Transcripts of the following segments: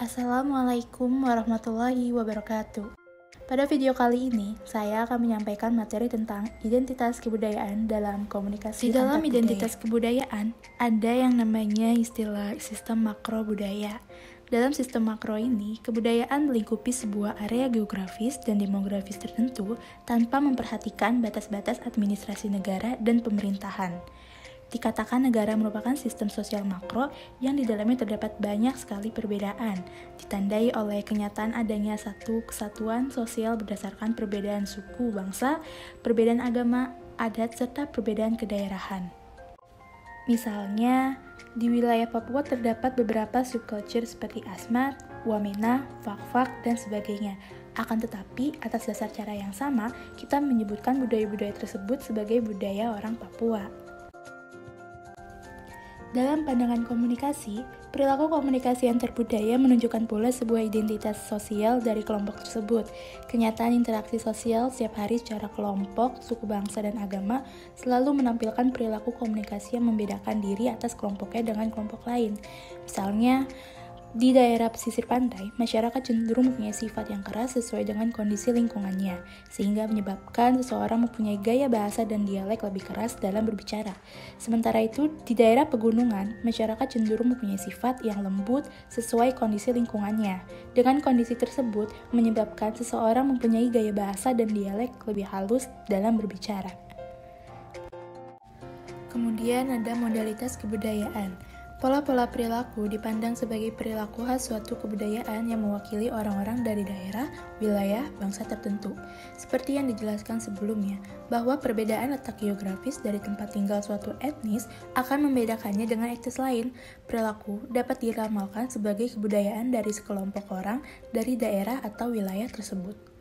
Assalamualaikum warahmatullahi wabarakatuh. Pada video kali ini, saya akan menyampaikan materi tentang identitas kebudayaan dalam komunikasi. Di dalam identitas kebudayaan, ada yang namanya istilah sistem makro budaya. Dalam sistem makro ini, kebudayaan melingkupi sebuah area geografis dan demografis tertentu tanpa memperhatikan batas-batas administrasi negara dan pemerintahan. Dikatakan negara merupakan sistem sosial makro yang di dalamnya terdapat banyak sekali perbedaan, ditandai oleh kenyataan adanya satu kesatuan sosial berdasarkan perbedaan suku, bangsa, perbedaan agama, adat, serta perbedaan kedaerahan. Misalnya, di wilayah Papua terdapat beberapa subculture seperti Asmat, Wamena, Fak-Fak, dan sebagainya. Akan tetapi, atas dasar cara yang sama, kita menyebutkan budaya-budaya tersebut sebagai budaya orang Papua. Dalam pandangan komunikasi, perilaku komunikasi antar budaya menunjukkan pula sebuah identitas sosial dari kelompok tersebut. Kenyataan interaksi sosial setiap hari secara kelompok, suku, bangsa, dan agama selalu menampilkan perilaku komunikasi yang membedakan diri atas kelompoknya dengan kelompok lain. Misalnya, di daerah pesisir pantai, masyarakat cenderung mempunyai sifat yang keras sesuai dengan kondisi lingkungannya, sehingga menyebabkan seseorang mempunyai gaya bahasa dan dialek lebih keras dalam berbicara. Sementara itu, di daerah pegunungan, masyarakat cenderung mempunyai sifat yang lembut sesuai kondisi lingkungannya. Dengan kondisi tersebut, menyebabkan seseorang mempunyai gaya bahasa dan dialek lebih halus dalam berbicara. Kemudian ada modalitas kebudayaan. Pola-pola perilaku dipandang sebagai perilaku khas suatu kebudayaan yang mewakili orang-orang dari daerah, wilayah, bangsa tertentu. Seperti yang dijelaskan sebelumnya, bahwa perbedaan letak geografis dari tempat tinggal suatu etnis akan membedakannya dengan etnis lain. Perilaku dapat diramalkan sebagai kebudayaan dari sekelompok orang dari daerah atau wilayah tersebut.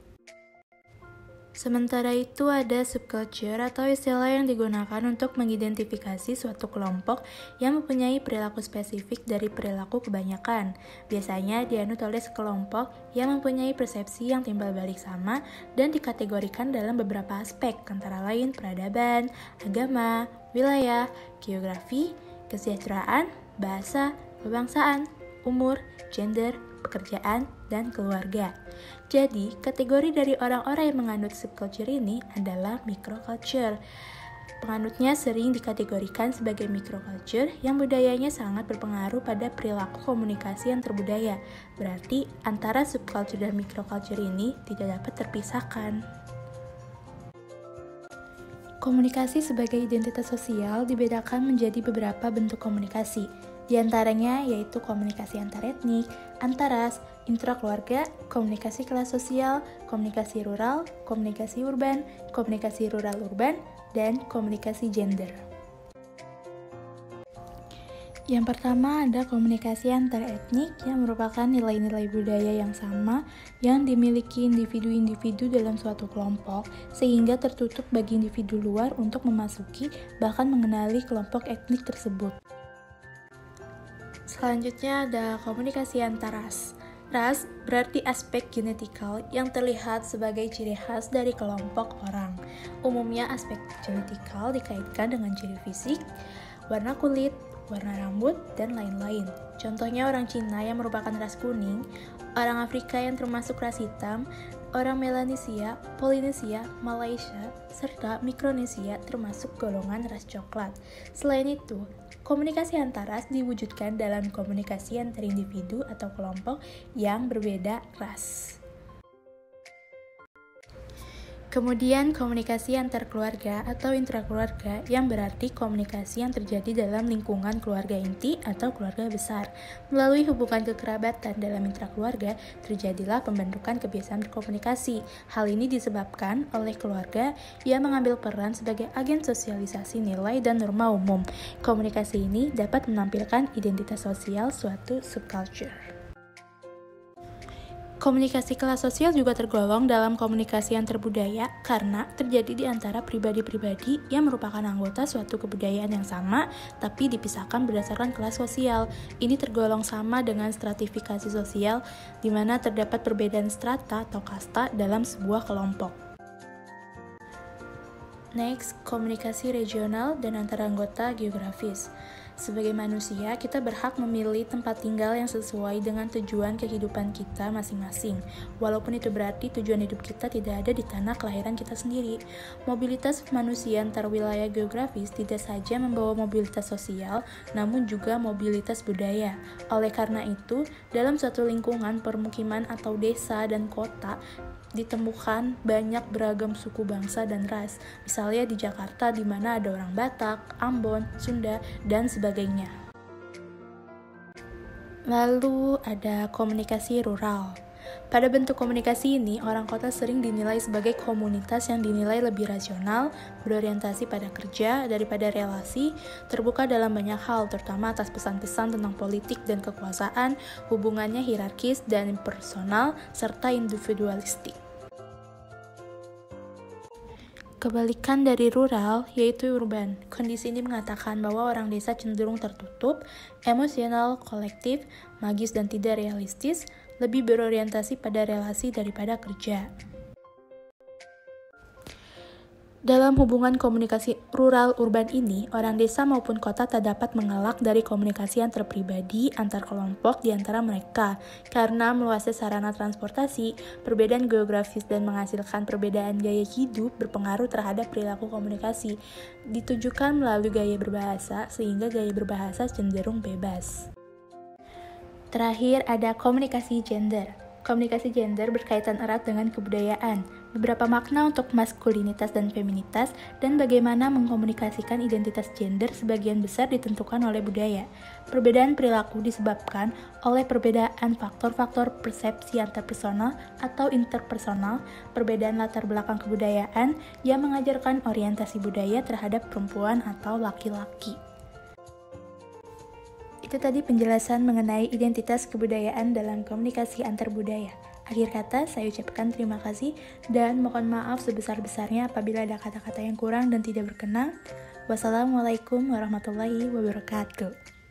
Sementara itu ada subculture atau istilah yang digunakan untuk mengidentifikasi suatu kelompok yang mempunyai perilaku spesifik dari perilaku kebanyakan. Biasanya dianut oleh sekelompok yang mempunyai persepsi yang timbal balik sama dan dikategorikan dalam beberapa aspek, antara lain peradaban, agama, wilayah, geografi, kesejahteraan, bahasa, kebangsaan, umur, gender, pekerjaan, dan keluarga. Jadi, kategori dari orang-orang yang menganut subculture ini adalah microculture. Penganutnya sering dikategorikan sebagai microculture yang budayanya sangat berpengaruh pada perilaku komunikasi antar budaya. Berarti, antara subculture dan microculture ini tidak dapat terpisahkan. Komunikasi sebagai identitas sosial dibedakan menjadi beberapa bentuk komunikasi. Di antaranya yaitu komunikasi antar etnik, antar ras, intrakeluarga, komunikasi kelas sosial, komunikasi rural, komunikasi urban, komunikasi rural-urban, dan komunikasi gender. Yang pertama ada komunikasi antar etnik yang merupakan nilai-nilai budaya yang sama yang dimiliki individu-individu dalam suatu kelompok sehingga tertutup bagi individu luar untuk memasuki bahkan mengenali kelompok etnik tersebut. Selanjutnya ada komunikasi antar ras. Ras berarti aspek genetikal yang terlihat sebagai ciri khas dari kelompok orang. Umumnya aspek genetikal dikaitkan dengan ciri fisik, warna kulit, warna rambut, dan lain-lain. Contohnya orang Cina yang merupakan ras kuning, orang Afrika yang termasuk ras hitam, orang Melanesia, Polinesia, Malaysia, serta Mikronesia termasuk golongan ras coklat. Selain itu, komunikasi antar ras diwujudkan dalam komunikasi antar individu atau kelompok yang berbeda ras. Kemudian komunikasi antar keluarga atau intrakeluarga yang berarti komunikasi yang terjadi dalam lingkungan keluarga inti atau keluarga besar. Melalui hubungan kekerabatan dalam intrakeluarga, terjadilah pembentukan kebiasaan berkomunikasi. Hal ini disebabkan oleh keluarga yang mengambil peran sebagai agen sosialisasi nilai dan norma umum. Komunikasi ini dapat menampilkan identitas sosial suatu subculture. Komunikasi kelas sosial juga tergolong dalam komunikasi antar budaya karena terjadi di antara pribadi-pribadi yang merupakan anggota suatu kebudayaan yang sama tapi dipisahkan berdasarkan kelas sosial. Ini tergolong sama dengan stratifikasi sosial di mana terdapat perbedaan strata atau kasta dalam sebuah kelompok. Next, komunikasi regional dan antar anggota geografis. Sebagai manusia, kita berhak memilih tempat tinggal yang sesuai dengan tujuan kehidupan kita masing-masing. Walaupun itu berarti tujuan hidup kita tidak ada di tanah kelahiran kita sendiri. Mobilitas manusia antar wilayah geografis tidak saja membawa mobilitas sosial, namun juga mobilitas budaya. Oleh karena itu, dalam suatu lingkungan permukiman atau desa dan kota, ditemukan banyak beragam suku bangsa dan ras. Misalnya di Jakarta di mana ada orang Batak, Ambon, Sunda, dan sebagainya. Lalu ada komunikasi rural. Pada bentuk komunikasi ini, orang kota sering dinilai sebagai komunitas yang dinilai lebih rasional, berorientasi pada kerja daripada relasi, terbuka dalam banyak hal, terutama atas pesan-pesan tentang politik dan kekuasaan, hubungannya hierarkis dan impersonal, serta individualistik. Kebalikan dari rural, yaitu urban. Kondisi ini mengatakan bahwa orang desa cenderung tertutup, emosional, kolektif, magis dan tidak realistis, lebih berorientasi pada relasi daripada kerja. Dalam hubungan komunikasi rural-urban ini, orang desa maupun kota tak dapat mengelak dari komunikasi antar pribadi, antar kelompok di antara mereka. Karena meluasnya sarana transportasi, perbedaan geografis dan menghasilkan perbedaan gaya hidup berpengaruh terhadap perilaku komunikasi. Ditujukan melalui gaya berbahasa, sehingga gaya berbahasa cenderung bebas. Terakhir ada komunikasi gender. Komunikasi gender berkaitan erat dengan kebudayaan, beberapa makna untuk maskulinitas dan feminitas, dan bagaimana mengkomunikasikan identitas gender sebagian besar ditentukan oleh budaya. Perbedaan perilaku disebabkan oleh perbedaan faktor-faktor persepsi antarpersonal atau interpersonal, perbedaan latar belakang kebudayaan yang mengajarkan orientasi budaya terhadap perempuan atau laki-laki. Itu tadi penjelasan mengenai identitas kebudayaan dalam komunikasi antar budaya. Akhir kata, saya ucapkan terima kasih dan mohon maaf sebesar-besarnya apabila ada kata-kata yang kurang dan tidak berkenan. Wassalamualaikum warahmatullahi wabarakatuh.